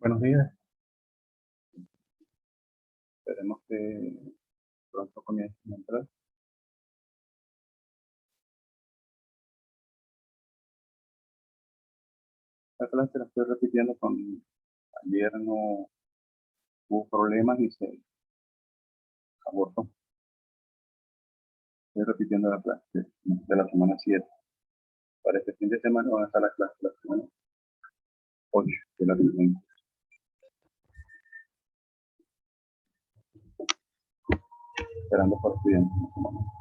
Buenos días. Esperemos que pronto comiencen a entrar. La clase la estoy repitiendo con ayer no hubo problemas y se abortó. Estoy repitiendo la clase de la semana 7. Para este fin de semana van a estar las clases de la semana 8 de la semana. Esperando por estudiantes en este momento.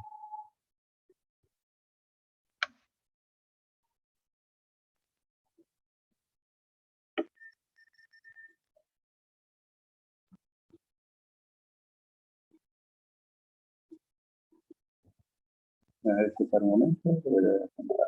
Me voy a disculpar un momento. Voy a contar.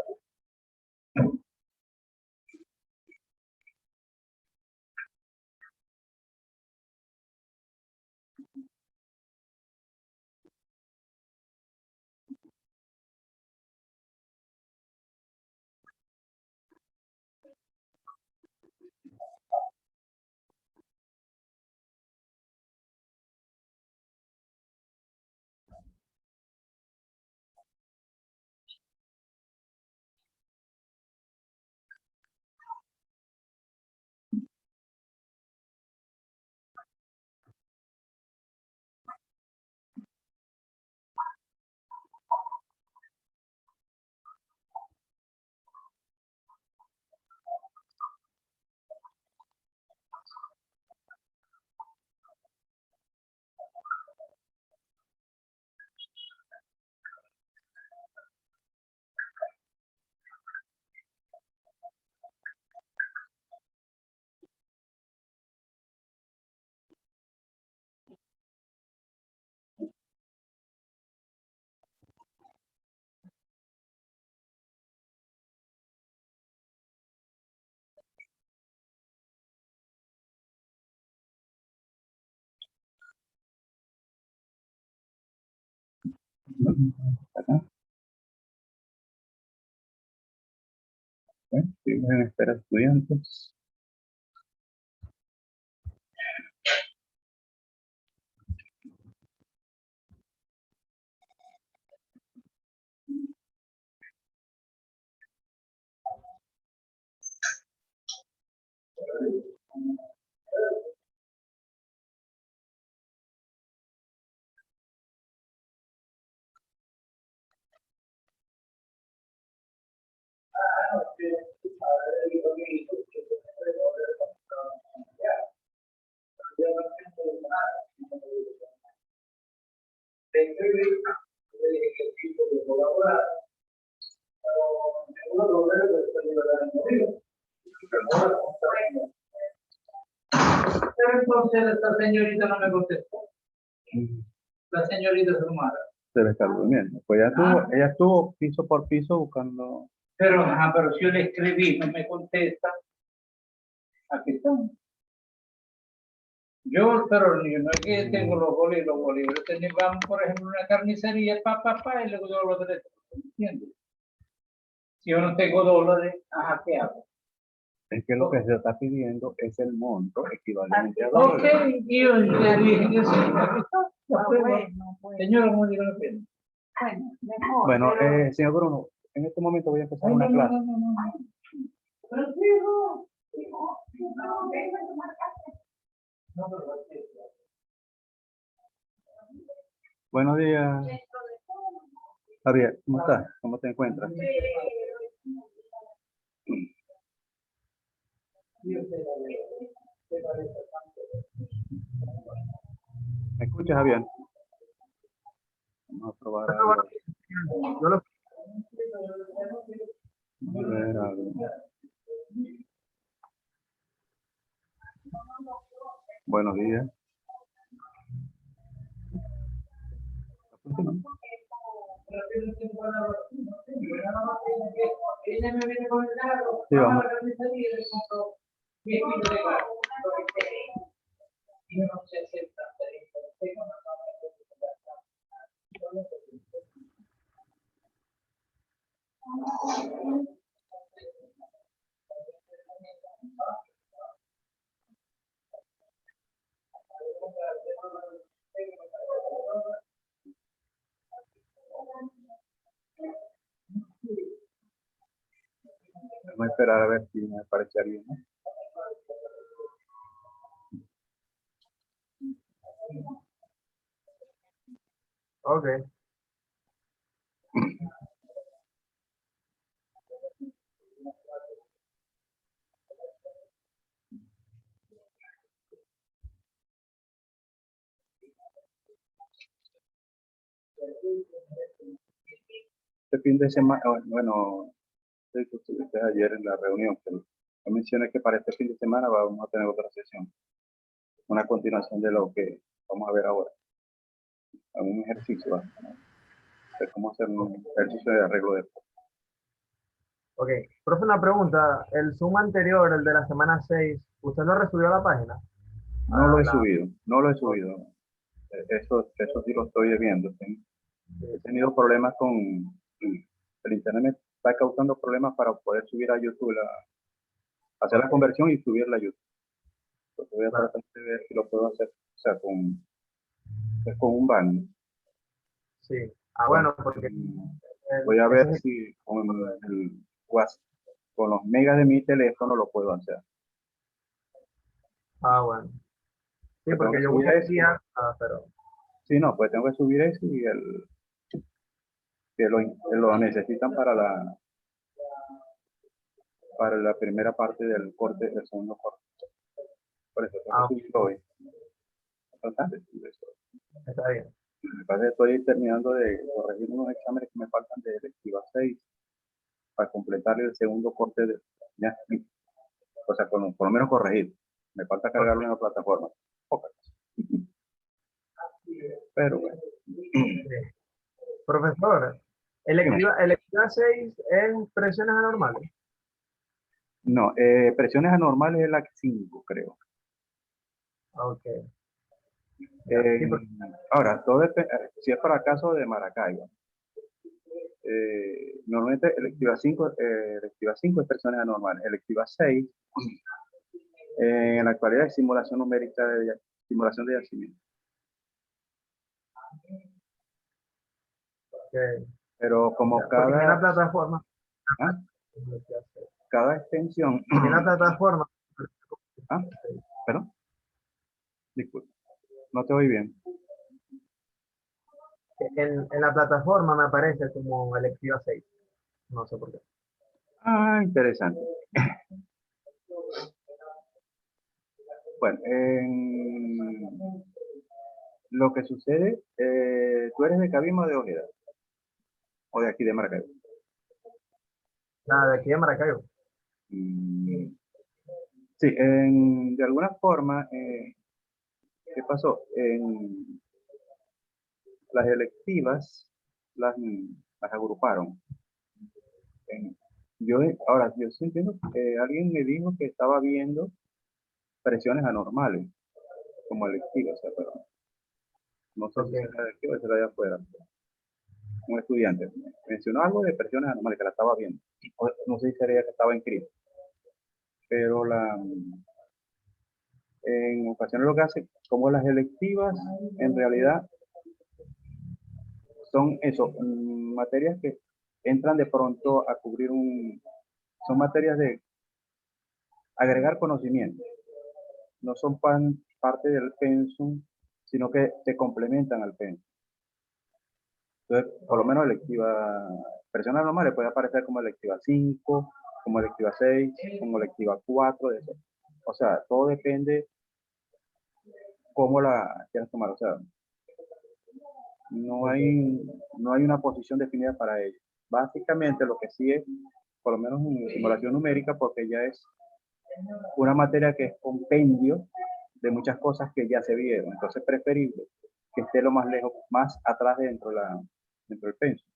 Acá. Bueno, seguimos en espera de estudiantes. Pero entonces esta señorita no me contestó. La señorita Sumara. Debe estar durmiendo. Pues ella estuvo piso por piso buscando. Pero si yo le escribí, no me contesta. Aquí estamos. Pero yo no es que tengo los bolívares. Vamos, por ejemplo, una carnicería, y luego yo los derechos. ¿Entiendes? Si yo no tengo dólares, ¿qué hago? Es que lo que se está pidiendo es el monto equivalente a Ok, dólares. yo le dije que sí, aquí está. Señora, ¿cómo digo la pena? Bueno, mejor. Bueno, señor Bruno, en este momento voy a empezar una clase. Buenos días. Javier, ¿cómo estás? ¿Cómo te encuentras? ¿Me escuchas, Javier? Vamos a probar algo. A ver, algo. Buenos días. Sí, vamos. Vamos a esperar a ver si me aparece alguien, ¿no? Ok. Este fin de semana, bueno, sé que estuviste ayer en la reunión, pero yo mencioné que para este fin de semana vamos a tener otra sesión, una continuación de lo que vamos a ver ahora. Un ejercicio, de cómo hacer un ejercicio de arreglo de... Ok. Profe, una pregunta. El Zoom anterior, el de la semana 6, ¿usted lo resubió a la página? No lo he La- subido, no lo he subido. Eso sí lo estoy viendo. He tenido problemas con el internet, me está causando problemas para poder subir a YouTube, hacer la conversión y subirla a YouTube. Entonces voy a Claro. tratar de ver si lo puedo hacer, o sea, con un banner. Sí. Ah, bueno, porque Voy a ver ese es si con el WhatsApp, con los megas de mi teléfono lo puedo hacer. ah, bueno. Sí, Pues tengo porque que yo subir busqué eso. guía, pero Sí, no, pues tengo que subir eso y que lo necesitan para la primera parte del corte, del segundo corte. Por eso tengo ah, que subirlo hoy. Bastante, sí, eso. está bien. Me parece que estoy terminando de corregir unos exámenes que me faltan de electiva 6 para completar el segundo corte de ya, o sea, por lo menos corregir. Me falta cargarlo en la plataforma. Pocas. Pero bueno. Sí. Profesor, Dime. electiva 6 es presiones anormales. No, presiones anormales es la 5, creo. Ok, ya. Sí, Ahora, todo si es para caso de Maracaibo. Normalmente electiva 5 es presiones anormales. Electiva 6, en la actualidad es simulación numérica simulación de yacimiento. ok, Pero como ya. Porque en la cada, plataforma, ¿ah? Cada extensión, en la plataforma, ¿ah? Perdón, disculpe, no te oí bien. en la plataforma me aparece como electiva 6. No sé por qué. Ah, interesante. Bueno, lo que sucede, tú eres de Cabima o de Ojeda, o de aquí de Maracaibo. Nada, de aquí de Maracaibo. Mm, sí, de alguna forma, ¿qué pasó? En las electivas las agruparon. En- ahora, yo sí entiendo que alguien me dijo que estaba viendo presiones anormales como electivas, o sea, pero no sé si Ok, será de aquí o será de afuera. Un estudiante mencionó algo de presiones anormales que la estaba viendo. No sé si sería que estaba inscrito, pero en ocasiones lo que hace, como las electivas, en realidad son eso, materias que entran de pronto a cubrir son materias de agregar conocimiento, no son parte del pensum, sino que se complementan al pensum. Entonces, por lo menos electiva, personas normales puede aparecer como electiva 5, como electiva 6, como electiva 4, de eso. O sea, todo depende cómo la quieras tomar. O sea, no ok, hay, no hay una posición definida para ello. Básicamente lo que sí es, por lo menos en simulación numérica, porque ya es una materia que es compendio de muchas cosas que ya se vieron. Entonces es preferible que esté lo más lejos, más atrás dentro del pensum.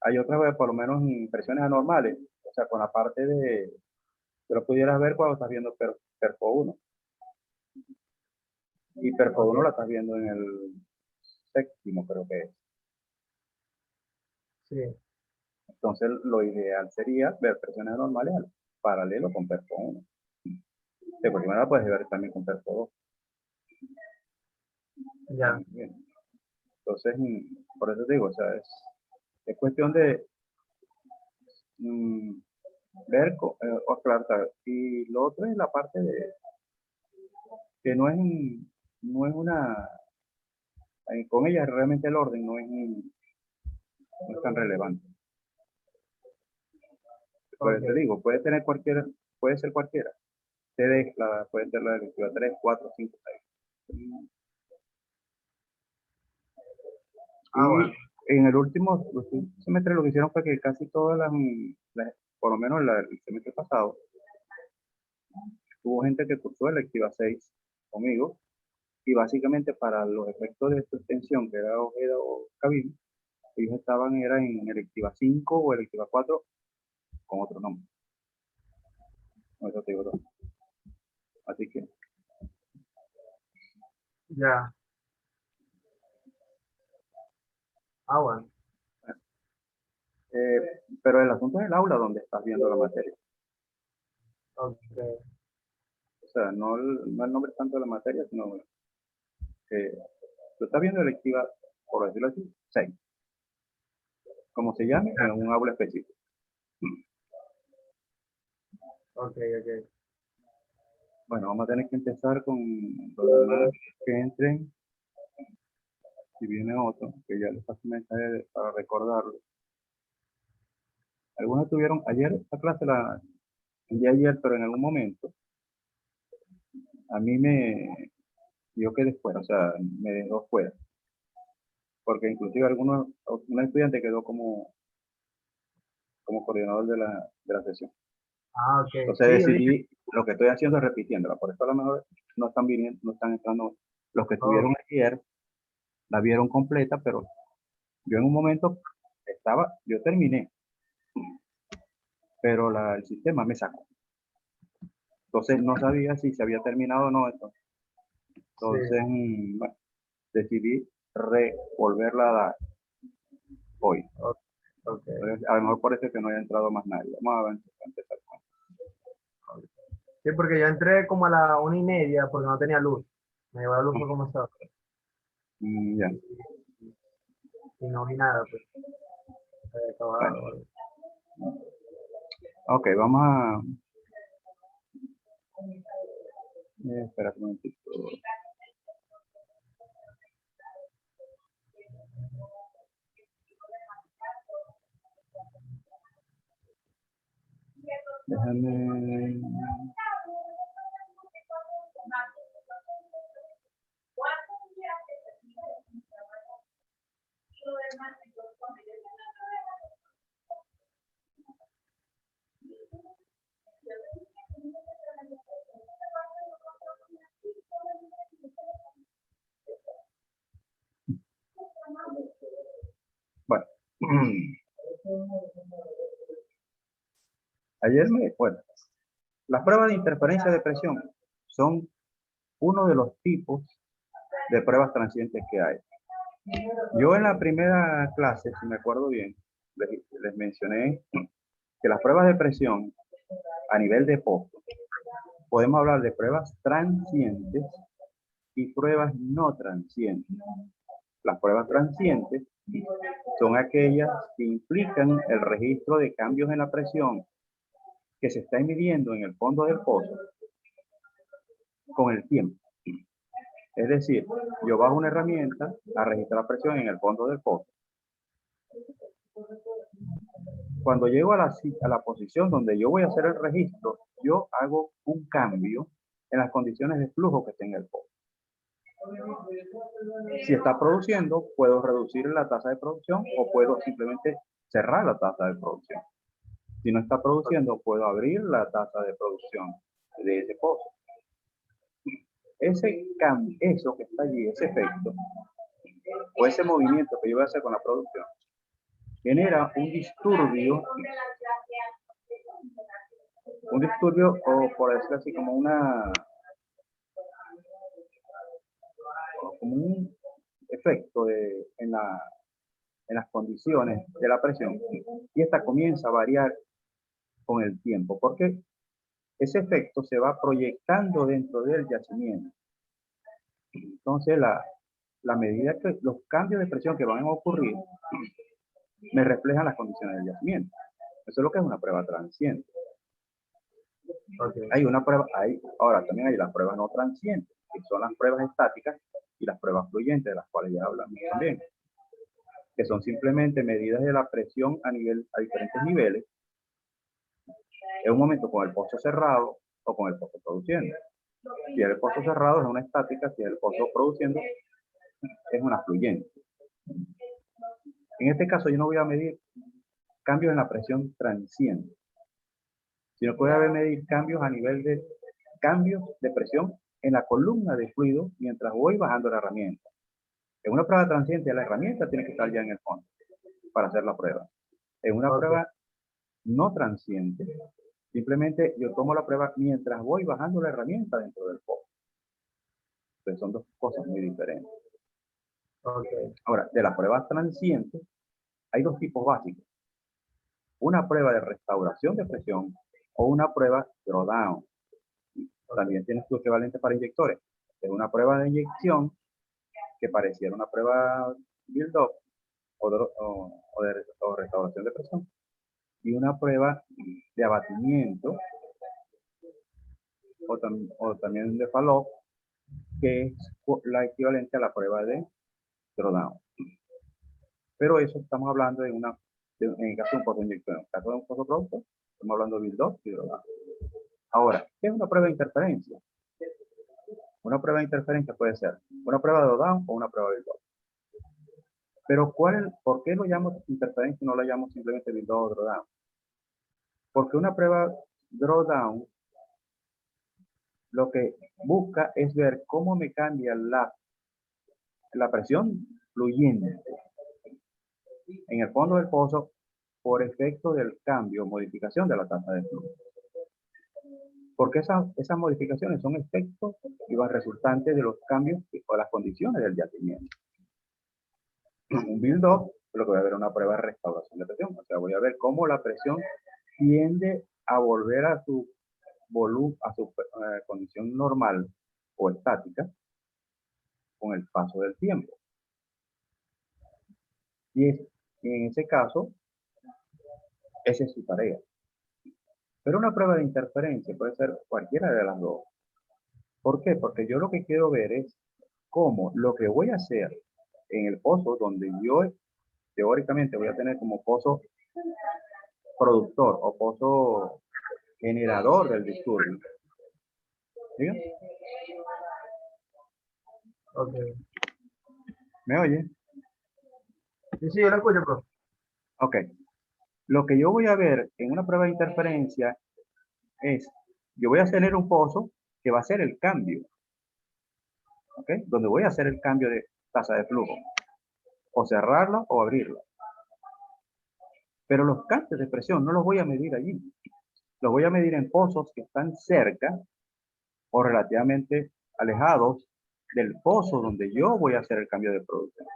Hay otras, por lo menos impresiones anormales, o sea, con la parte que lo pudieras ver cuando estás viendo Perfo 1. Y Perfo 1 la ok, estás viendo en el séptimo, creo que es. sí, Entonces, lo ideal sería ver presiones anormales al paralelo con Perfo 1. De cualquier manera, puedes ver también con Perfo 2. ya, Bien. Entonces, por eso te digo, o sea, es cuestión de ver, o claro, y lo otro es la parte de que no es una, con ella realmente el orden no es tan relevante. Pues te Ok. digo, puede tener cualquiera, puede ser cualquiera. Puede ser la electiva 3, 4, 5, 6. Ah, bueno. Y en el último semestre lo que hicieron fue que casi todas por lo menos el semestre pasado, hubo gente que cursó electiva 6 conmigo, y básicamente para los efectos de esta extensión, que era Ojeda o Cabim, ellos era en electiva 5 o electiva 4 con otro nombre. No, eso te digo todo. Así que, Ya. Ah, bueno. pero el asunto es el aula donde estás viendo la materia. Ok. O sea, no el nombre tanto de la materia, sino que tú estás viendo electiva, por decirlo así, 6, como se llame, en un aula específico. Ok, ok. Bueno, vamos a tener que empezar con los demás que entren. Si viene otro, que ya les paso un mensaje para recordarlo. Algunos tuvieron ayer la clase, el día de ayer, pero en algún momento a mí yo quedé fuera, o sea, me dejó fuera. Porque inclusive un estudiante quedó como coordinador de la sesión. Ah, ok. Entonces Sí, yo dije, decidí, lo que estoy haciendo es repitiéndola. Por eso a lo mejor no están viniendo, no están entrando. Los que oh, estuvieron ayer la vieron completa, pero yo en un momento yo terminé, pero el sistema me sacó. Entonces no sabía si se había terminado o no. sí. Entonces, bueno, decidí volverla a dar hoy. Ok, ok. Entonces, a lo mejor por eso es que no haya entrado más nadie. Vamos a empezar con Sí, porque yo entré como a la 1:30 porque no tenía luz. Me llevó la luz fue como estaba. ya. Y no vi nada, pues. Se había Bueno, acabado. ok, vamos a. Espera un momentito. Déjame. Bueno, bueno, las pruebas de interferencia de presión son uno de los tipos de pruebas transientes que hay. Yo en la primera clase, si me acuerdo bien, les mencioné que las pruebas de presión a nivel de pozo, podemos hablar de pruebas transientes y pruebas no transientes. Las pruebas transientes son aquellas que implican el registro de cambios en la presión que se está midiendo en el fondo del pozo con el tiempo. Es decir, yo bajo una herramienta a registrar la presión en el fondo del pozo. Cuando llego a la posición donde yo voy a hacer el registro, yo hago un cambio en las condiciones de flujo que tenga el pozo. Si está produciendo, puedo reducir la tasa de producción o puedo simplemente cerrar la tasa de producción. Si no está produciendo, puedo abrir la tasa de producción de ese pozo. Ese cambio, eso que está allí, ese efecto, o ese movimiento que yo voy a hacer con la producción, genera un disturbio, o por decirlo así, como un efecto en las condiciones de la presión, y esta comienza a variar con el tiempo, porque ese efecto se va proyectando dentro del yacimiento. Entonces, la medida que los cambios de presión que van a ocurrir me reflejan las condiciones del yacimiento. Eso es lo que es una prueba transiente. Ok. Hay una prueba, ahora también hay las pruebas no transientes, que son las pruebas estáticas y las pruebas fluyentes, de las cuales ya hablamos también, que son simplemente medidas de la presión a diferentes niveles, en un momento con el pozo cerrado o con el pozo produciendo. Si el pozo cerrado es una estática, si el pozo produciendo es una fluyente. En este caso yo no voy a medir cambios en la presión transiente, sino que voy a medir cambios a nivel de cambios de presión en la columna de fluido mientras voy bajando la herramienta. En una prueba transiente la herramienta tiene que estar ya en el fondo para hacer la prueba. En una Ok. prueba no transiente, simplemente yo tomo la prueba mientras voy bajando la herramienta dentro del pozo. Entonces son dos cosas muy diferentes. Ok. Ahora, de las pruebas transientes, hay dos tipos básicos. Una prueba de restauración de presión o una prueba drawdown. También tiene su equivalente para inyectores. Es una prueba de inyección que pareciera una prueba build-up o restauración de presión. Y una prueba de abatimiento o también de follow, que es la equivalente a la prueba de drawdown. Pero eso estamos hablando en el caso de un pozo de inyección. En el caso de un pozo producto, estamos hablando de build-up y drawdown. Ahora, ¿qué es una prueba de interferencia? Una prueba de interferencia puede ser una prueba de drawdown o una prueba de build-up. Pero ¿por qué lo llamo interferencia y no lo llamo simplemente build-up o drawdown? Porque una prueba drawdown lo que busca es ver cómo me cambia la presión fluyente en el fondo del pozo por efecto del cambio o modificación de la tasa de flujo. Porque esas modificaciones son efectos y van resultantes de los cambios o las condiciones del yacimiento. Un build-up, lo que voy a ver es una prueba de restauración de presión. O sea, voy a ver cómo la presión tiende a volver a su volumen, a su condición normal o estática con el paso del tiempo. Y en ese caso, esa es su tarea. Pero una prueba de interferencia puede ser cualquiera de las dos. ¿Por qué? Porque yo lo que quiero ver es cómo lo que voy a hacer en el pozo donde yo teóricamente voy a tener como pozo productor o pozo generador del disturbio. ¿Sí? Ok. ¿Me oye? Sí, sí, yo lo escucho, profe. Ok. Lo que yo voy a ver en una prueba de interferencia es, yo voy a tener un pozo que va a hacer el cambio. ¿Ok? Donde voy a hacer el cambio de tasa de flujo. O cerrarla o abrirla. Pero los cambios de presión no los voy a medir allí. Los voy a medir en pozos que están cerca o relativamente alejados del pozo donde yo voy a hacer el cambio de producción.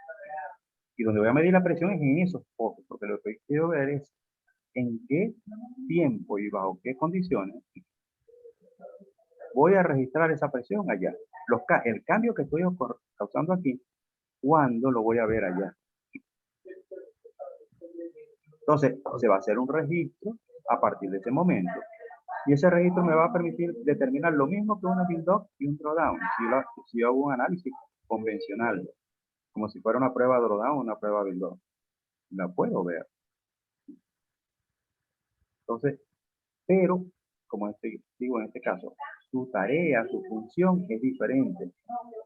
Y donde voy a medir la presión es en esos pozos, porque lo que quiero ver es en qué tiempo y bajo qué condiciones voy a registrar esa presión allá. El cambio que estoy causando aquí, ¿cuándo lo voy a ver allá? Entonces, se va a hacer un registro a partir de ese momento. Y ese registro me va a permitir determinar lo mismo que una build-up y un drawdown. Si yo hago un análisis convencional, como si fuera una prueba drawdown o una prueba build-up, la puedo ver. Entonces, pero, como digo en este caso, su tarea, su función es diferente.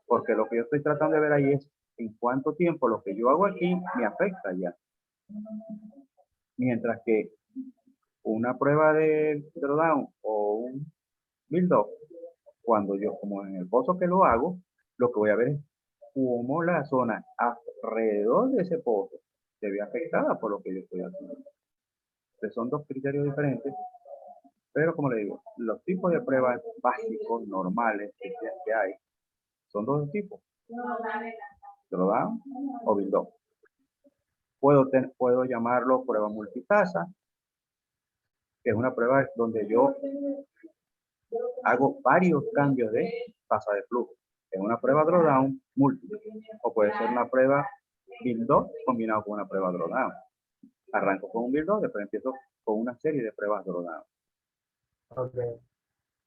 Porque lo que yo estoy tratando de ver ahí es en cuánto tiempo lo que yo hago aquí me afecta ya. Mientras que una prueba de drawdown o un build-up, cuando yo, como en el pozo que lo hago, lo que voy a ver es cómo la zona alrededor de ese pozo se ve afectada por lo que yo estoy haciendo. Entonces son dos criterios diferentes, pero como le digo, los tipos de pruebas básicos, normales que hay, son dos tipos. Drawdown o build-up. Puedo llamarlo prueba multitasa, que es una prueba donde yo hago varios cambios de tasa de flujo. Es una prueba drawdown múltiple, o puede ser una prueba build-up combinado con una prueba drawdown. Arranco con un build-up, después empiezo con una serie de pruebas drawdown. Ok.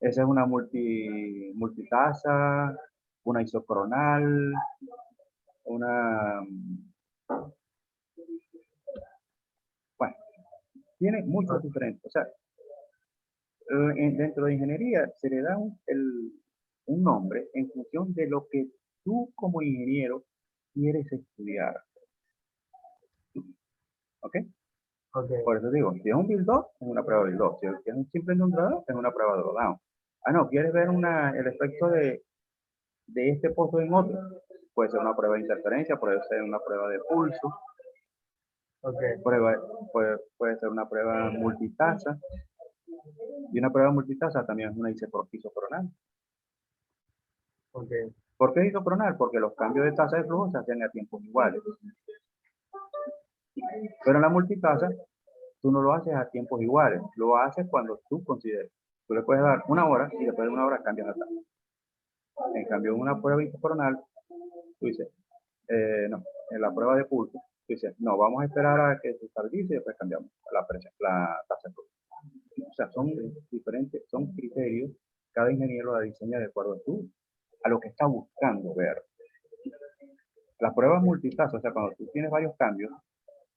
Esa es una multitasa, una isocoronal, una, bueno, tiene muchos diferentes. O sea, dentro de ingeniería se le da un nombre en función de lo que tú como ingeniero quieres estudiar. ¿Ok? Ok, Por eso digo, si es un build up, es una prueba build up. Si es un simple un drawdown, es una prueba drawdown. Ah, no, ¿quieres ver el efecto de este pozo en otro? Puede ser una prueba de interferencia, puede ser una prueba de pulso, ok, prueba, puede ser una prueba multitasa. Y una prueba multitasa también es una isocoronal. ok, ¿Por qué isocoronal? Porque los cambios de tasa de flujo se hacen a tiempos iguales. Pero en la multitasa, tú no lo haces a tiempos iguales, lo haces cuando tú consideres. Tú le puedes dar una hora y después de una hora cambias la tasa. En cambio, en una prueba isocoronal, tú dices, no, en la prueba de pulso, tú dices, no, vamos a esperar a que se estabilice y después cambiamos la presión, la tasa de flujo. O sea, son diferentes, son criterios, cada ingeniero la diseña de acuerdo a lo que está buscando ver. Las pruebas multitasa, o sea, cuando tú tienes varios cambios,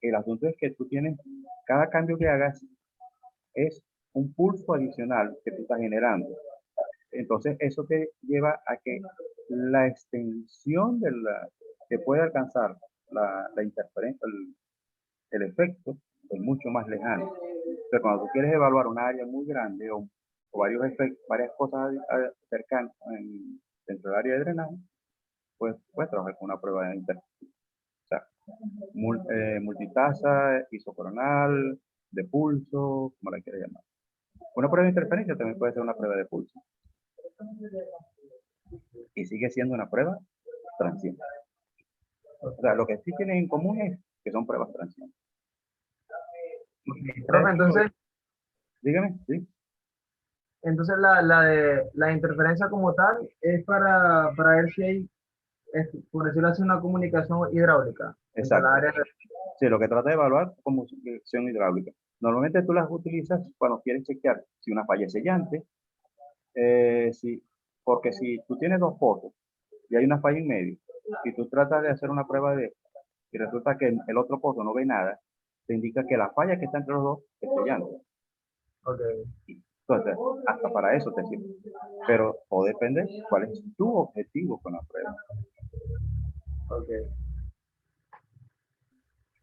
el asunto es que tú tienes, cada cambio que hagas es un pulso adicional que tú estás generando. Entonces, eso te lleva a que la extensión que puede alcanzar la interferencia, el efecto, es mucho más lejano. Pero cuando tú quieres evaluar una área muy grande o varios efectos, varias cosas cercanas dentro del área de drenaje, pues puedes trabajar con una prueba de interferencia. O sea, multitasa, isocoronal, de pulso, como la quieras llamar. Una prueba de interferencia también puede ser una prueba de pulso. Y sigue siendo una prueba transiente. O sea, lo que sí tienen en común es que son pruebas transientes. profe, entonces, Dígame, sí. entonces la interferencia como tal es para ver si hay, por decirlo así, una comunicación hidráulica entre la Exacto. área. Sí, lo que trata de evaluar como succión hidráulica. Normalmente tú las utilizas cuando quieres chequear si una falla es sellante, porque si tú tienes dos pozos y hay una falla en medio, y tú tratas de hacer una prueba y resulta que el otro pozo no ve nada, te indica que la falla que está entre los dos es sellante. Ok, Entonces, hasta para eso te sirve. Pero todo depende cuál es tu objetivo con la prueba. ok,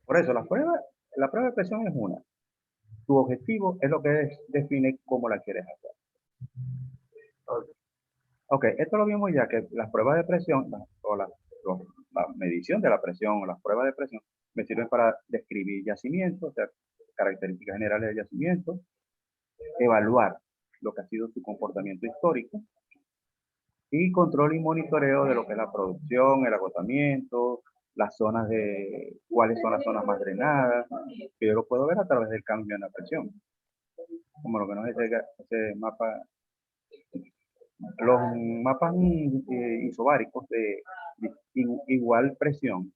Por eso, la prueba de presión es una. Tu objetivo es lo que define cómo la quieres hacer. ok, Ok, esto lo vimos ya que las pruebas de presión la medición de la presión o las pruebas de presión me sirven para describir yacimientos, o sea, características generales del yacimiento, evaluar lo que ha sido su comportamiento histórico y control y monitoreo de lo que es la producción, el agotamiento, cuáles son las zonas más drenadas, que yo lo puedo ver a través del cambio en la presión, como lo que nos dice ese mapa. Los mapas isobáricos de igual presión,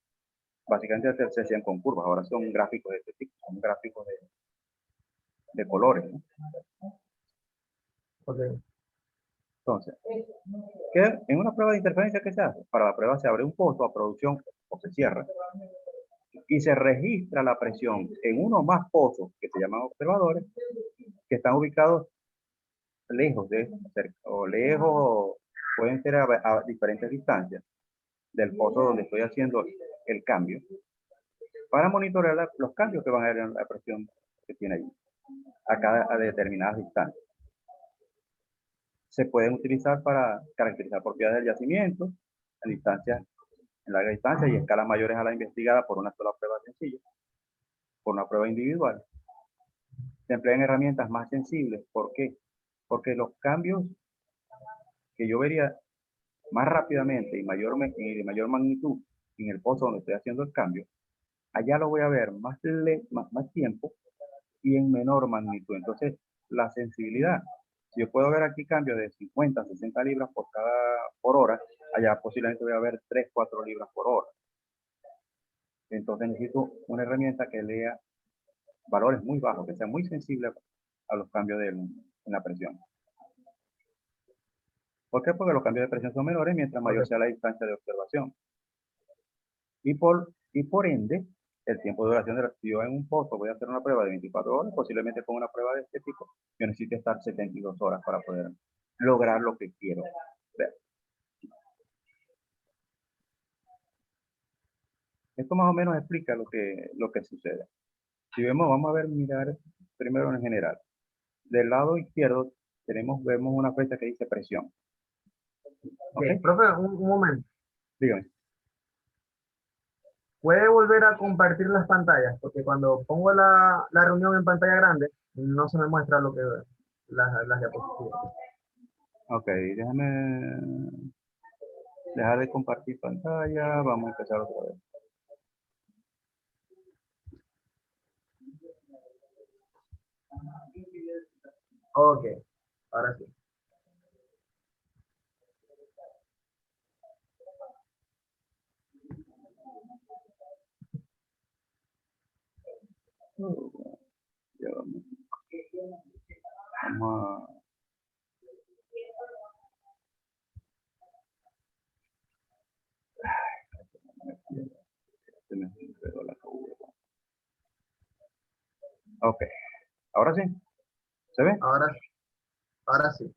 básicamente se hacían con curvas, ahora son gráficos de este tipo, son gráficos de colores, ¿no? ok, Entonces, en una prueba de interferencia, ¿qué se hace? Para la prueba se abre un pozo a producción o se cierra y se registra la presión en uno o más pozos que se llaman observadores, que están ubicados lejos o lejos, o pueden ser a diferentes distancias del pozo donde estoy haciendo el cambio, para monitorear los cambios que van a haber en la presión que tiene ahí, a determinadas distancias. Se pueden utilizar para caracterizar propiedades del yacimiento en larga distancia y escalas mayores a la investigada por una sola prueba sencilla, por una prueba individual. Se emplean herramientas más sensibles. ¿Por qué? Porque los cambios que yo vería más rápidamente y de mayor magnitud en el pozo donde estoy haciendo el cambio, allá lo voy a ver más tiempo y en menor magnitud. Entonces, la sensibilidad, si yo puedo ver aquí cambios de 50, 60 libras por hora, allá posiblemente voy a ver 3, 4 libras por hora. Entonces necesito una herramienta que lea valores muy bajos, que sea muy sensible a los cambios en la presión. ¿Por qué? Porque los cambios de presión son menores mientras mayor Ok. sea la distancia de observación. Y por ende, el tiempo de duración de la, si yo en un pozo voy a hacer una prueba de 24 horas, posiblemente con una prueba de este tipo, yo necesito estar 72 horas para poder lograr lo que quiero ver. Esto más o menos explica lo que sucede. Si vemos, vamos a ver, mirar primero en general. Del lado izquierdo vemos una flecha que dice presión. Ok, ¿Ok? profe, un momento. Dígame. ¿Puede volver a compartir las pantallas? Porque cuando pongo la reunión en pantalla grande, no se me muestra lo que las diapositivas. Ok, déjame dejar de compartir pantalla. Vamos a empezar otra vez. Ok, ahora sí. Ya vamos. Vamos a... Se me enredó la cabeza. Ok, ahora sí. ¿Se ve? Ahora sí.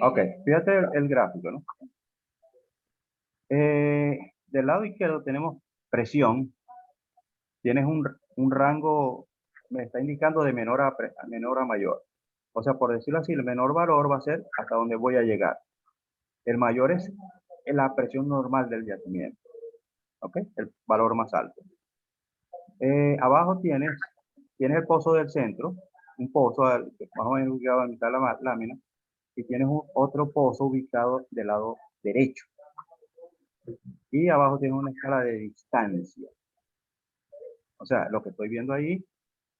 Ok, fíjate el gráfico, ¿no? Del lado izquierdo tenemos presión. Tienes un rango, me está indicando de menor a mayor. O sea, por decirlo así, el menor valor va a ser hasta donde voy a llegar. El mayor es la presión normal del yacimiento. ¿Ok? El valor más alto. Abajo tienes el pozo del centro, un pozo más o menos ubicado a mitad de la lámina, y tienes otro pozo ubicado del lado derecho. Y abajo tienes una escala de distancia. O sea, lo que estoy viendo ahí,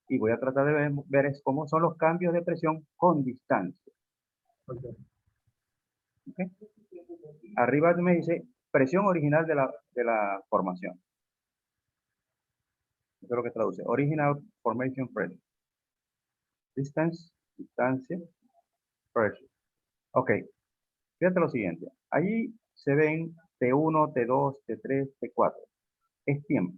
y voy a tratar de ver es cómo son los cambios de presión con distancia. Ok. ¿Ok? Arriba me dice presión original de la formación. Eso es lo que traduce. Original formation pressure. Distancia, pressure. Ok, fíjate lo siguiente. Allí se ven T1, T2, T3, T4. Es tiempo.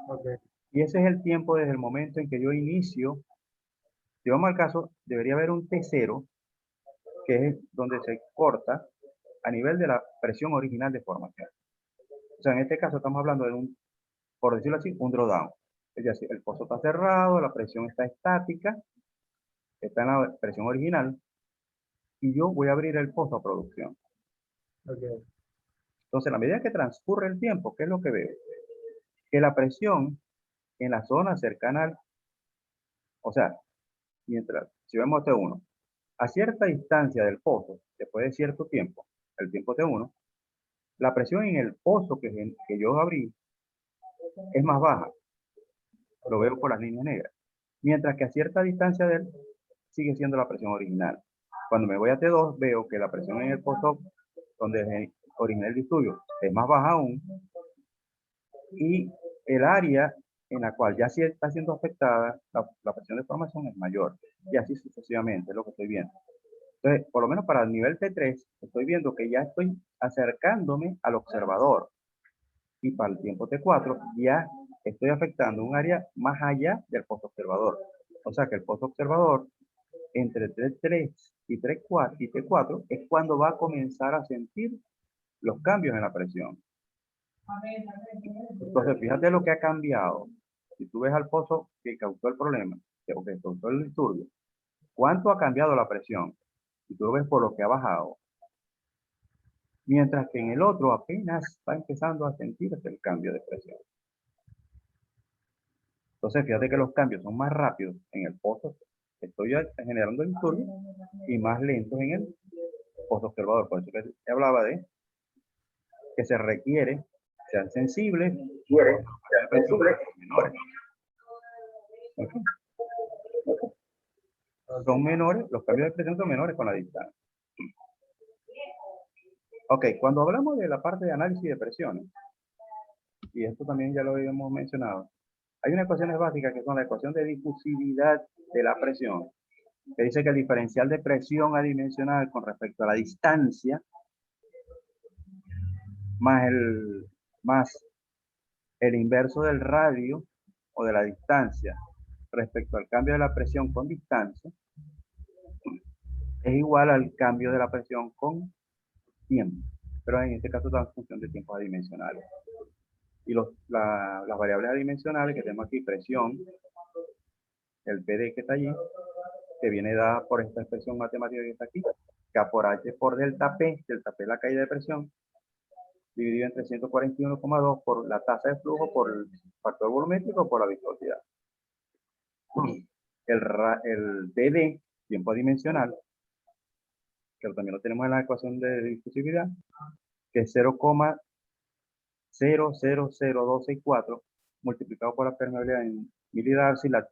Ok. Y ese es el tiempo desde el momento en que yo inicio. Si vamos al caso, debería haber un T0, que es donde se corta a nivel de la presión original de formación. O sea, en este caso estamos hablando de por decirlo así, un drawdown. Es decir, el pozo está cerrado, la presión está estática, está en la presión original, y yo voy a abrir el pozo a producción. Ok. Entonces, a medida que transcurre el tiempo, ¿qué es lo que veo? Que la presión en la zona cercana o sea, si vemos T1, a cierta distancia del pozo, después de cierto tiempo, el tiempo T1, la presión en el pozo que yo abrí es más baja. Lo veo por las líneas negras. Mientras que a cierta distancia de él sigue siendo la presión original. Cuando me voy a T2, veo que la presión en el pozo donde originé el disturbio es más baja aún, y el área en la cual ya sí está siendo afectada, la presión de formación es mayor, y así sucesivamente, es lo que estoy viendo. Entonces, por lo menos para el nivel T3, estoy viendo que ya estoy acercándome al observador, y para el tiempo T4 ya estoy afectando un área más allá del pozo observador. O sea que el pozo observador entre T3 y T4 es cuando va a comenzar a sentir los cambios en la presión. Entonces, fíjate lo que ha cambiado. Si tú ves al pozo que causó el problema, o que causó el disturbio, ¿cuánto ha cambiado la presión? Si tú lo ves por lo que ha bajado. Mientras que en el otro apenas va empezando a sentirse el cambio de presión. Entonces, fíjate que los cambios son más rápidos en el pozo que estoy generando el disturbio y más lentos en el pozo observador. Por eso que se hablaba de que se requiere, sean sensibles, menores. ¿Ok? Son menores, los cambios de presión son menores con la distancia. Ok, cuando hablamos de la parte de análisis de presiones, y esto también ya lo habíamos mencionado, hay unas ecuaciones básicas que son la ecuación de difusividad de la presión que dice que el diferencial de presión adimensional con respecto a la distancia más el inverso del radio o de la distancia respecto al cambio de la presión con distancia es igual al cambio de la presión con tiempo, pero en este caso está en función de tiempos adimensionales. Y las variables adimensionales que tenemos aquí, presión, el PD que está allí, que viene dada por esta expresión matemática que está aquí, K por H por delta P es la caída de presión, dividido entre 141,2 por la tasa de flujo, por el factor volumétrico, por la viscosidad. El PD, tiempo adimensional, que también lo tenemos en la ecuación de difusividad, que es 0,000264 multiplicado por la permeabilidad en milidarcy, la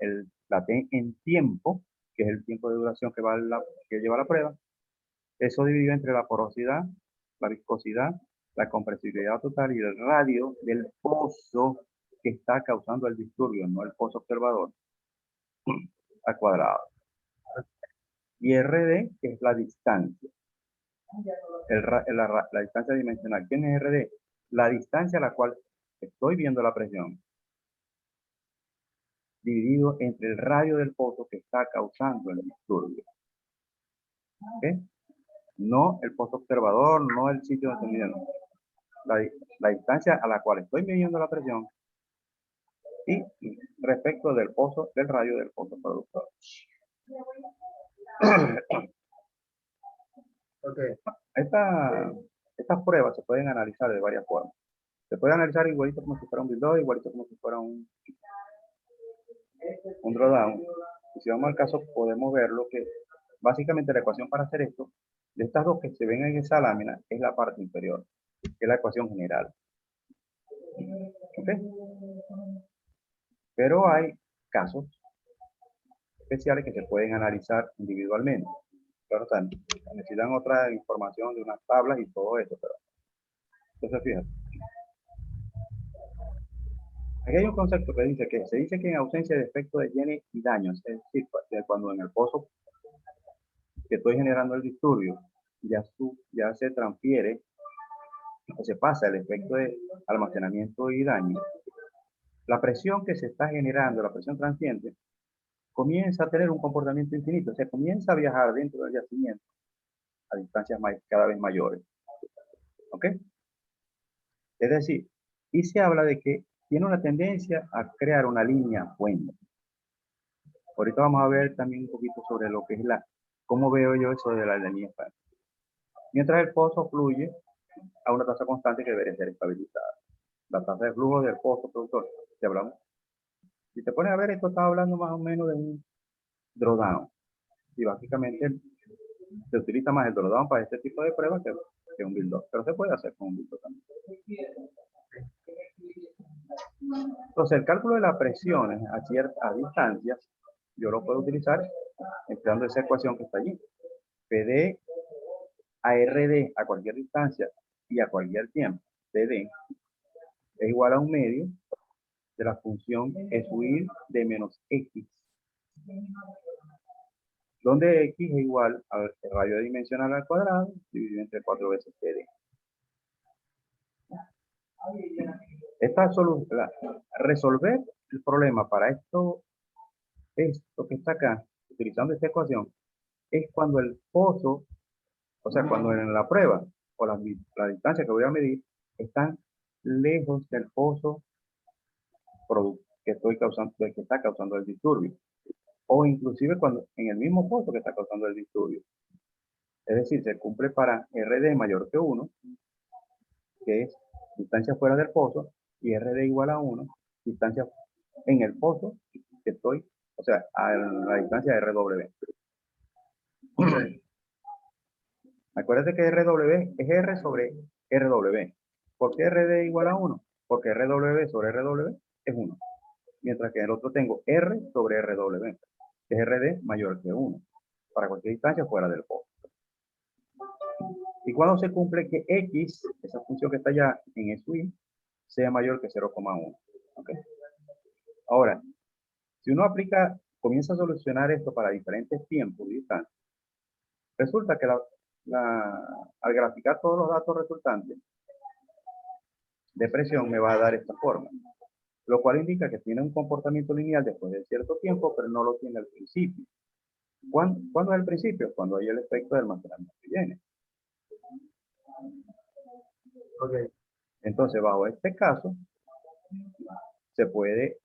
T en tiempo, que es el tiempo de duración que lleva la prueba. Eso dividido entre la porosidad, la viscosidad, la compresibilidad total y el radio del pozo que está causando el disturbio, no el pozo observador, al cuadrado. Y RD, que es la distancia. La distancia dimensional. ¿Quién es RD? La distancia a la cual estoy viendo la presión, dividido entre el radio del pozo que está causando el disturbio. ¿Okay? No el pozo observador, no el sitio donde estoy midiendo. La distancia a la cual estoy midiendo la presión y respecto del pozo, del radio del pozo productor. Okay. Estas pruebas se pueden analizar de varias formas. Se puede analizar igualito como si fuera un build-up, igualito como si fuera un drawdown. Y si vamos al caso, podemos ver lo que básicamente la ecuación para hacer esto, de estas dos que se ven en esa lámina, es la parte inferior, que es la ecuación general. ¿Okay? Pero hay casos especiales que se pueden analizar individualmente. Claro, o sea, necesitan otra información de unas tablas y todo eso, pero entonces fíjate. Aquí hay un concepto que dice que se dice que en ausencia de efecto de higiene y daños, es decir, cuando en el pozo que estoy generando el disturbio ya se transfiere o se pasa el efecto de almacenamiento y daño, la presión que se está generando, la presión transiente, comienza a tener un comportamiento infinito, se comienza a viajar dentro del yacimiento a distancias cada vez mayores. ¿Ok? Es decir, y se habla de que tiene una tendencia a crear una línea fuente. Ahorita vamos a ver también un poquito sobre lo que es cómo veo yo eso de la línea fuente. Mientras el pozo fluye a una tasa constante que debería ser estabilizada. La tasa de flujo del pozo productor, si hablamos. Si te pones a ver, esto está hablando más o menos de un drawdown. Y básicamente se utiliza más el drawdown para este tipo de pruebas que un build-up. Pero se puede hacer con un build-up también. Entonces, el cálculo de las presiones a distancias, yo lo puedo utilizar empleando esa ecuación que está allí. PD a RD a cualquier distancia y a cualquier tiempo, PD es igual a un medio de la función SUI de menos X, donde X es igual al radio dimensional al cuadrado dividido entre 4 veces PD. Resolver el problema para esto que está acá, utilizando esta ecuación, es cuando el pozo, o sea, cuando en la prueba o la distancia que voy a medir están lejos del pozo que está causando el disturbio, o inclusive cuando en el mismo pozo que está causando el disturbio. Es decir, se cumple para RD mayor que 1, que es distancia fuera del pozo, y RD igual a 1, distancia en el pozo que estoy, o sea, a la distancia de RW. Acuérdate que RW es R sobre RW. ¿Por qué RD igual a 1? Porque RW sobre RW es 1. Mientras que en el otro tengo R sobre RW, que es RD mayor que 1, para cualquier distancia fuera del pozo. Y cuando se cumple que X, esa función que está ya en SUI, sea mayor que 0,1. ¿Okay? Ahora, si uno aplica comienza a solucionar esto para diferentes tiempos y distancias, resulta que al graficar todos los datos resultantes de presión me va a dar esta forma, lo cual indica que tiene un comportamiento lineal después de cierto tiempo, pero no lo tiene al principio. ¿Cuándo es el principio? Cuando hay el efecto de almacenamiento que viene. Ok. Entonces, bajo este caso, se puede,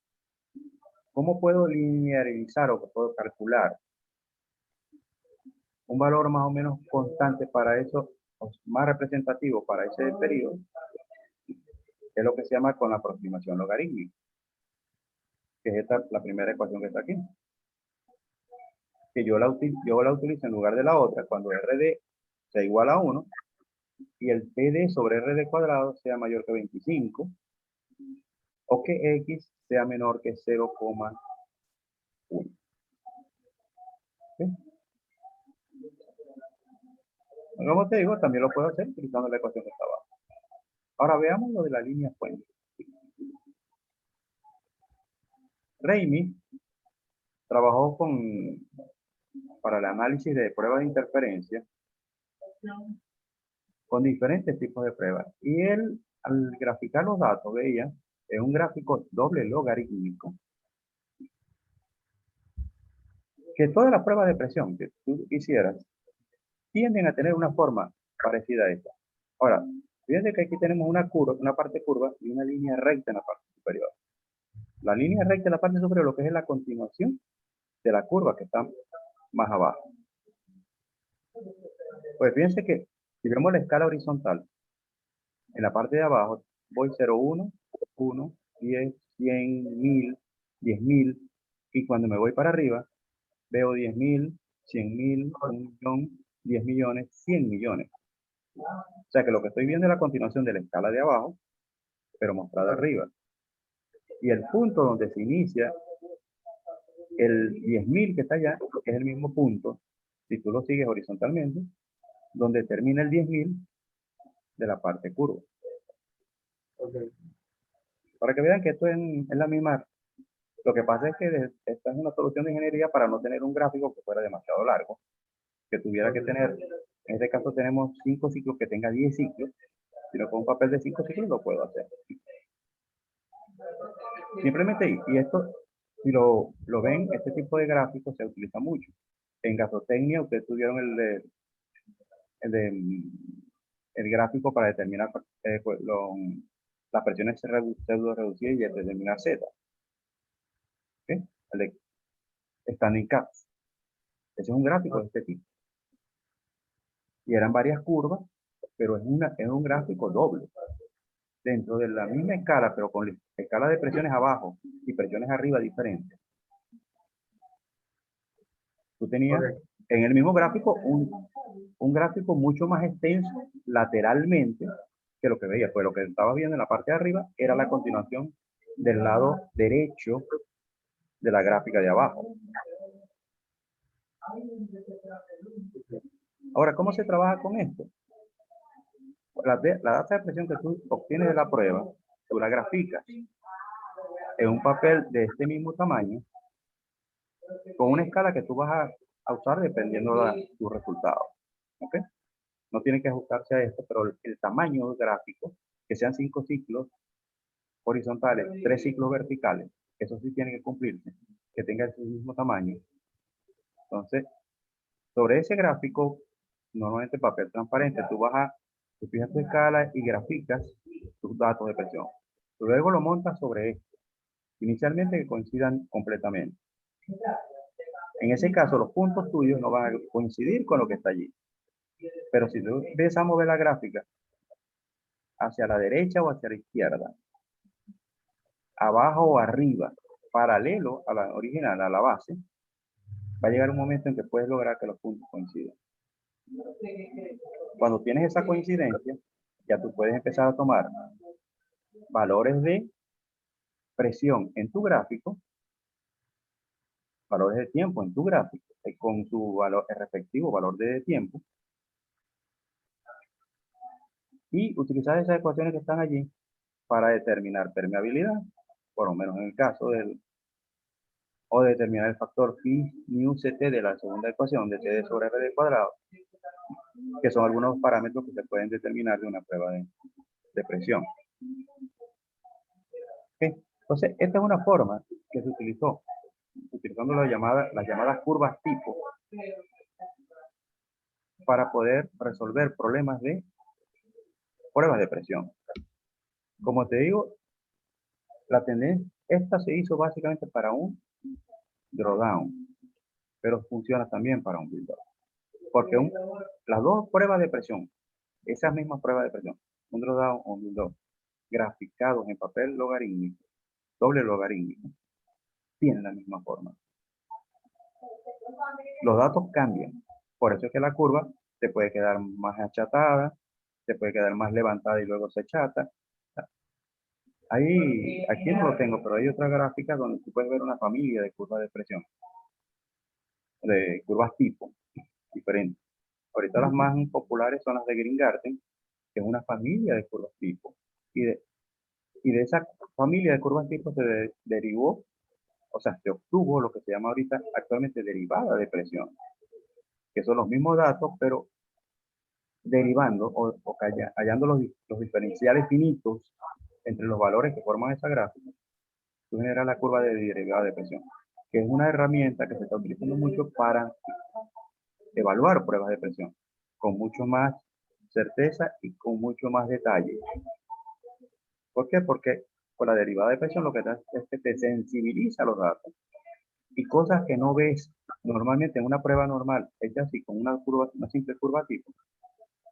¿cómo puedo linearizar o puedo calcular un valor más o menos constante para eso, más representativo para ese periodo? Es lo que se llama con la aproximación logarítmica, que es la primera ecuación que está aquí. Que yo la utilizo en lugar de la otra cuando RD sea igual a 1 y el PD sobre RD cuadrado sea mayor que 25 o que X sea menor que 0,1. ¿Sí? Como te digo, también lo puedo hacer utilizando la ecuación que está abajo. Ahora veamos lo de la línea fuente. Ramey trabajó para el análisis de pruebas de interferencia con diferentes tipos de pruebas. Y él, al graficar los datos, veía en un gráfico doble logarítmico que todas las pruebas de presión que tú hicieras tienden a tener una forma parecida a esta. Ahora, fíjense que aquí tenemos una curva, una parte curva y una línea recta en la parte superior. La línea recta en la parte superior, lo que es la continuación de la curva que está más abajo. Pues fíjense que si vemos la escala horizontal, en la parte de abajo voy 0, 1, 1, 10, 100, 1000, 10.000 y cuando me voy para arriba veo 10.000, 100.000, 1 millón, 10 millones, 100 millones. O sea que lo que estoy viendo es la continuación de la escala de abajo, pero mostrada arriba. Y el punto donde se inicia el 10.000 que está allá es el mismo punto, si tú lo sigues horizontalmente, donde termina el 10.000 de la parte curva. Okay. Para que vean que esto es la misma. Lo que pasa es que esta es una solución de ingeniería para no tener un gráfico que fuera demasiado largo, que tuviera que tener, en este caso tenemos 5 ciclos, que tenga 10 ciclos, sino con un papel de 5 ciclos lo puedo hacer. Simplemente, y esto, si lo ven, este tipo de gráficos se utiliza mucho. En gasotecnia, ustedes tuvieron el gráfico para determinar pues, las presiones pseudo reducidas y determinar Z. ¿Okay? El de standing caps. Ese es un gráfico de este tipo. Y eran varias curvas, pero es un gráfico doble. Dentro de la misma escala, pero con escala de presiones abajo y presiones arriba diferentes. Tú tenías en el mismo gráfico un gráfico mucho más extenso lateralmente que lo que veías. Pues lo que estabas viendo en la parte de arriba era la continuación del lado derecho de la gráfica de abajo. Ahora, ¿cómo se trabaja con esto? La data de presión que tú obtienes de la prueba, tú la graficas en un papel de este mismo tamaño, con una escala que tú vas a usar dependiendo de tu resultado. ¿Okay? No tiene que ajustarse a esto, pero el tamaño del gráfico, que sean 5 ciclos horizontales, 3 ciclos verticales, eso sí tiene que cumplirse, que tenga el mismo tamaño. Entonces, sobre ese gráfico, normalmente papel transparente, tú fijas tu escala y graficas tus datos de presión. Luego lo montas sobre esto, inicialmente que coincidan completamente. En ese caso, los puntos tuyos no van a coincidir con lo que está allí. Pero si tú ves a mover la gráfica hacia la derecha o hacia la izquierda, abajo o arriba, paralelo a la original, a la base, va a llegar un momento en que puedes lograr que los puntos coincidan. Cuando tienes esa coincidencia, ya tú puedes empezar a tomar valores de presión en tu gráfico, valores de tiempo en tu gráfico, con su valor, el respectivo valor de tiempo, y utilizar esas ecuaciones que están allí para determinar permeabilidad, por lo menos en el caso o determinar el factor phi mu ct de la segunda ecuación de TD sobre RD cuadrado, que son algunos parámetros que se pueden determinar de una prueba de presión. ¿Ok? Entonces, esta es una forma que se utilizó, utilizando las llamadas curvas tipo, para poder resolver problemas de pruebas de presión. Como te digo, la tendencia, esta se hizo básicamente para un drawdown, pero funciona también para un build-up. Porque las dos pruebas de presión, esas mismas pruebas de presión, un drawdown o un build-up, graficados en papel logarítmico, doble logarítmico, tienen la misma forma. Los datos cambian. Por eso es que la curva se puede quedar más achatada, se puede quedar más levantada y luego se achata. Ahí, aquí no lo tengo, pero hay otra gráfica donde tú puedes ver una familia de curvas de presión, de curvas tipo, diferentes. Ahorita las más populares son las de Green-Garten, que es una familia de curvas tipo. Y de esa familia de curvas tipo se derivó, o sea, se obtuvo lo que se llama ahorita actualmente derivada de presión, que son los mismos datos, pero derivando o hallando los diferenciales finitos entre los valores que forman esa gráfica, tú generas la curva de derivada de presión, que es una herramienta que se está utilizando mucho para evaluar pruebas de presión, con mucho más certeza y con mucho más detalle. ¿Por qué? Porque con la derivada de presión lo que hace es que te sensibiliza los datos y cosas que no ves normalmente en una prueba normal, hecha así con una simple curva tipo.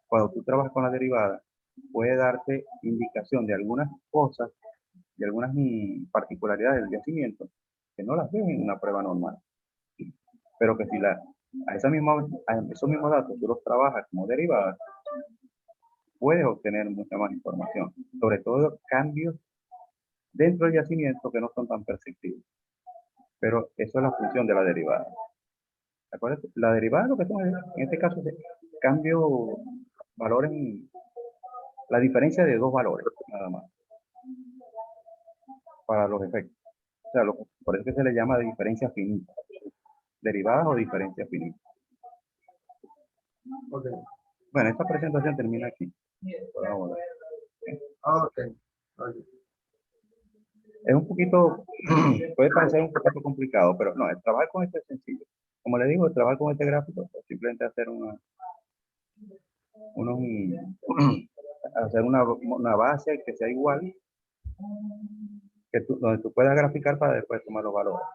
Cuando tú trabajas con la derivada, puede darte indicación de algunas cosas, de algunas particularidades del yacimiento que no las ves en una prueba normal. Pero que si a esos mismos datos tú los trabajas como derivadas, puedes obtener mucha más información. Sobre todo cambios dentro del yacimiento que no son tan perceptibles. Pero eso es la función de la derivada. ¿De acuerdo? La derivada lo que toma en este caso es cambio valores, la diferencia de dos valores, nada más, para los efectos. O sea, por eso que se le llama de diferencia finita. Derivadas o diferencia finita. Okay. Bueno, esta presentación termina aquí. Podemos ver. Okay. Okay. Es un poquito, puede parecer un poquito complicado, pero no, el trabajar con esto es sencillo. Como le digo, el trabajar con este gráfico es simplemente hacer hacer una base que sea igual, donde tú puedas graficar para después tomar los valores.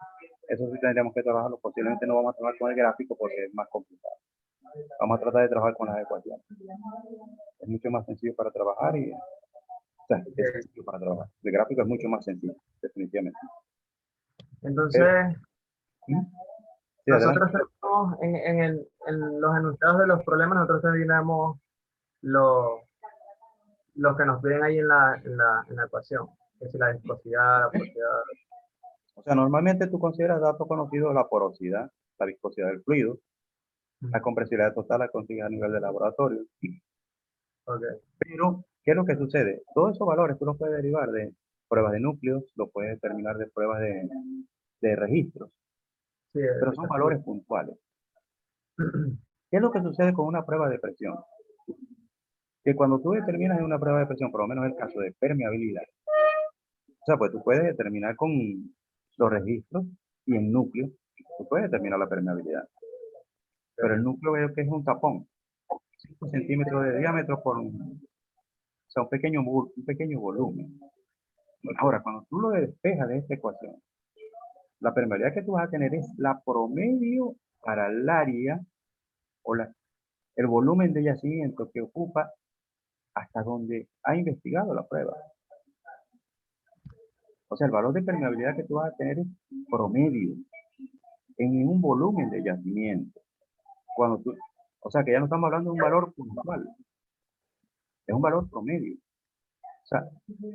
Eso sí tendríamos que trabajarlo. Posiblemente no vamos a trabajar con el gráfico porque es más complicado. Vamos a tratar de trabajar con las ecuaciones. Es mucho más sencillo para trabajar y, o sea, es sencillo para trabajar. El gráfico es mucho más sencillo, definitivamente. Entonces, Sí, nosotros tenemos en los enunciados de los problemas, nosotros tenemos los que nos piden ahí en la ecuación, que es la viscosidad, la porosidad. O sea, normalmente tú consideras datos conocidos la porosidad, la viscosidad del fluido, la compresibilidad total la consigues a nivel de laboratorio. Okay. Pero, ¿qué es lo que sucede? Todos esos valores tú los puedes derivar de pruebas de núcleos, lo puedes determinar de pruebas de registros, Sí, pero son valores puntuales. ¿Qué es lo que sucede con una prueba de presión? Que cuando tú determinas en una prueba de presión, por lo menos el caso de permeabilidad, o sea, pues tú puedes determinar con los registros y en núcleo, tú puedes determinar la permeabilidad. Pero el núcleo veo que es un tapón, 5 centímetros de diámetro por o sea, un pequeño volumen. Ahora, cuando tú lo despejas de esta ecuación, la permeabilidad que tú vas a tener es la promedio para el área o el volumen de yacimiento que ocupa hasta donde ha investigado la prueba. O sea, el valor de permeabilidad que tú vas a tener es promedio en un volumen de yacimiento. O sea, que ya no estamos hablando de un valor puntual, es un valor promedio. O sea,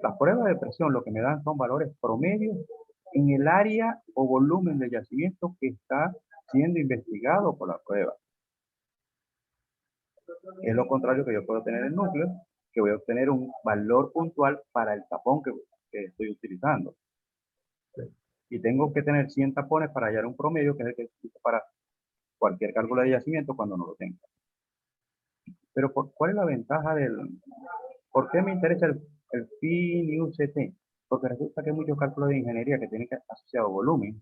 las pruebas de presión lo que me dan son valores promedios en el área o volumen de yacimiento que está siendo investigado por la prueba. Es lo contrario que yo puedo tener en núcleo, que voy a obtener un valor puntual para el tapón que estoy utilizando. y tengo que tener 100 tapones para hallar un promedio, que es el que necesito para cualquier cálculo de yacimiento cuando no lo tenga. Pero ¿cuál es la ventaja por qué me interesa el PNUCT? Porque resulta que hay muchos cálculos de ingeniería que tienen que asociado volumen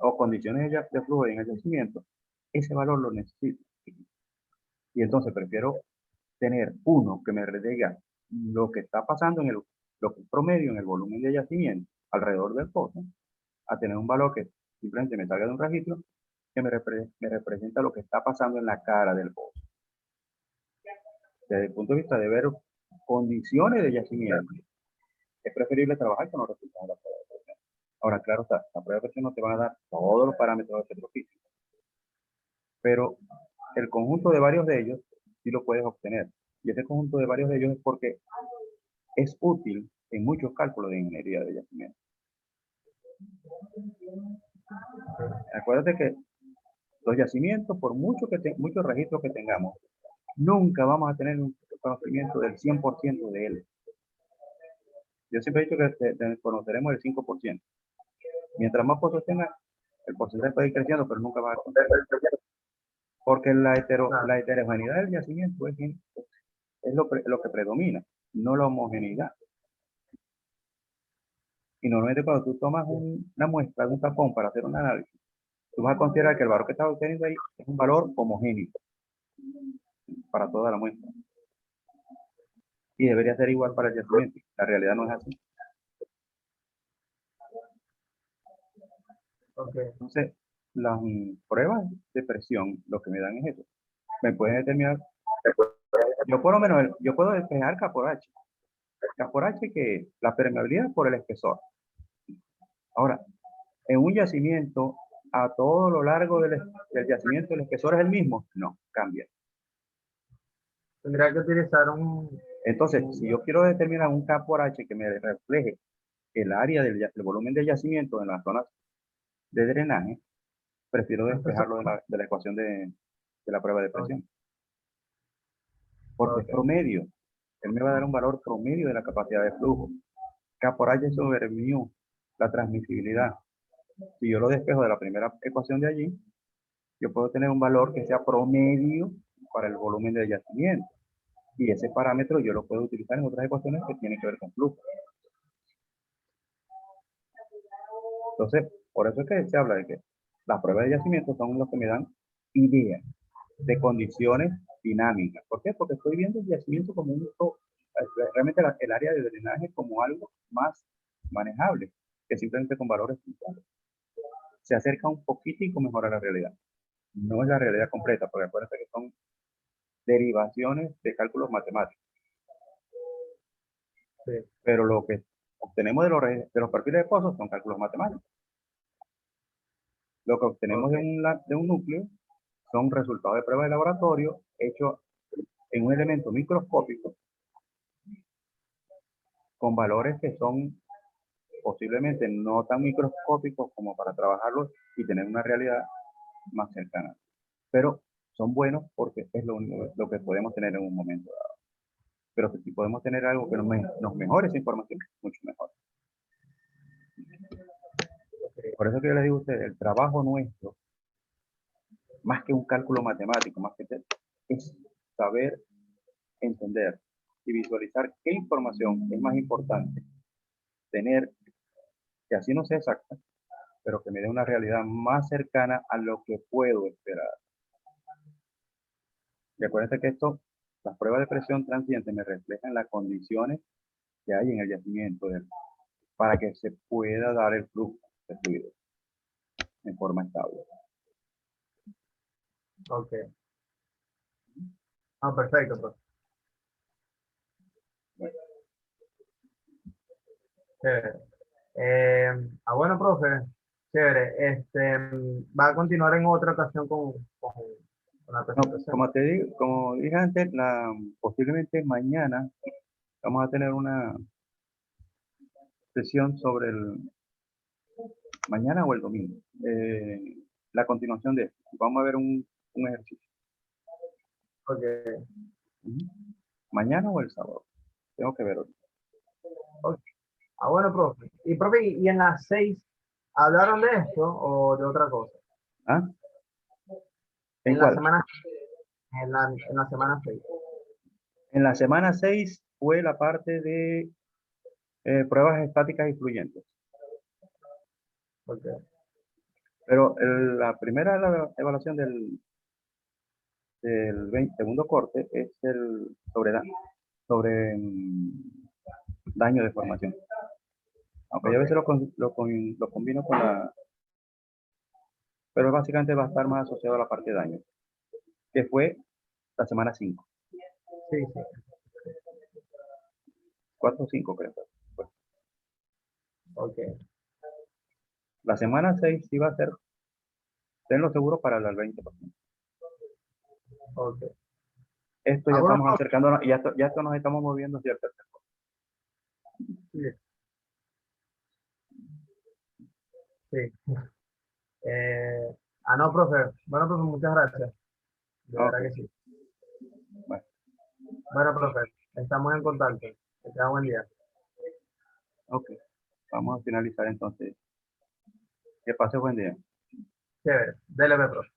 o condiciones de flujo en el yacimiento. Ese valor lo necesito. Y entonces prefiero tener uno que me diga lo que está pasando lo que es promedio en el volumen de yacimiento alrededor del pozo, a tener un valor que simplemente me salga de un registro que me representa lo que está pasando en la cara del pozo. Desde el punto de vista de ver condiciones de yacimiento, es preferible trabajar con los resultados de la prueba de presión. Ahora, claro está, la prueba de presión no te va a dar todos los parámetros de petrofísica, pero el conjunto de varios de ellos sí lo puedes obtener. Y ese conjunto de varios de ellos es porque es útil en muchos cálculos de ingeniería de yacimiento. Acuérdate que los yacimientos, por muchos registros que tengamos, nunca vamos a tener un conocimiento del 100% de él. Yo siempre he dicho que conoceremos el 5%. Mientras más pozos tenga, el porcentaje puede ir creciendo, pero nunca va a conocer. Porque la heterogeneidad del yacimiento es lo que predomina, no la homogeneidad. Y normalmente cuando tú tomas una muestra de un tapón para hacer un análisis, tú vas a considerar que el valor que estás obteniendo ahí es un valor homogéneo para toda la muestra. Y debería ser igual para el yacimiento. La realidad no es así. Okay. Entonces, las pruebas de presión lo que me dan es eso. Me pueden determinar, yo por lo menos, yo puedo despejar K por H. K por H que es la permeabilidad por el espesor. Ahora, en un yacimiento, a todo lo largo del yacimiento, el espesor es el mismo. No, cambia. Tendría que utilizar Entonces, si yo quiero determinar un K por H que me refleje el área del volumen del yacimiento en las zonas de drenaje, prefiero despejarlo de la ecuación de la prueba de presión. Porque es promedio. Él me va a dar un valor promedio de la capacidad de flujo. K por H sobre mu, la transmisibilidad. Si yo lo despejo de la primera ecuación de allí, yo puedo tener un valor que sea promedio para el volumen del yacimiento. Y ese parámetro yo lo puedo utilizar en otras ecuaciones que tienen que ver con flujo. Entonces, por eso es que se habla de que las pruebas de yacimiento son los que me dan ideas de condiciones dinámicas. ¿Por qué? Porque estoy viendo el yacimiento como realmente el área de drenaje como algo más manejable que simplemente con valores puntuales. Se acerca un poquitico mejor a la realidad. No es la realidad completa, porque acuérdense que son derivaciones de cálculos matemáticos. Sí. Pero lo que obtenemos de los perfiles de pozos son cálculos matemáticos. Lo que obtenemos de un núcleo son resultados de pruebas de laboratorio hechos en un elemento microscópico con valores que son posiblemente no tan microscópicos como para trabajarlos y tener una realidad más cercana. Pero son buenos porque es lo que podemos tener en un momento dado. Pero si podemos tener algo que nos mejore esa información, mucho mejor. Por eso que yo les digo a ustedes, el trabajo nuestro, más que un cálculo matemático, más que es saber entender y visualizar qué información es más importante tener, que así no sea exacta, pero que me dé una realidad más cercana a lo que puedo esperar. Y acuérdense que las pruebas de presión transiente me reflejan las condiciones que hay en el yacimiento para que se pueda dar el flujo de fluido en forma estable. Ok. Ah, perfecto, pues. Chévere. Bueno, profe, chévere. Va a continuar en otra ocasión con la No, presentación. como dije antes, posiblemente mañana vamos a tener una sesión sobre mañana o el domingo, la continuación de esto. Vamos a ver un ejercicio. Ok. Mañana o el sábado. Tengo que ver hoy. Ok. Bueno, profe. Y profe, y en las 6, ¿hablaron de esto o de otra cosa? ¿Ah? ¿En En la cuál? semana, en la semana 6. En la semana 6 fue la parte de pruebas estáticas y fluyentes. Ok, Pero la primera evaluación del segundo corte es el sobre daño de formación. Aunque yo a veces lo combino con la... Pero básicamente va a estar más asociado a la parte de daño, que fue la semana 5, sí, sí. 4 o 5 creo. Fue. Ok, La semana 6 sí va a ser, tenlo seguro para el 20%. ok. Esto ya Ah, bueno, estamos acercándonos, ya esto nos estamos moviendo hacia el tercer corte. sí, sí. No, profe. Bueno, profe, muchas gracias. De Ok, verdad que sí. bueno, Bueno, profe, estamos en contacto. Que tenga buen día. ok. Vamos a finalizar entonces. Que pase buen día. Chévere. Dele, profe.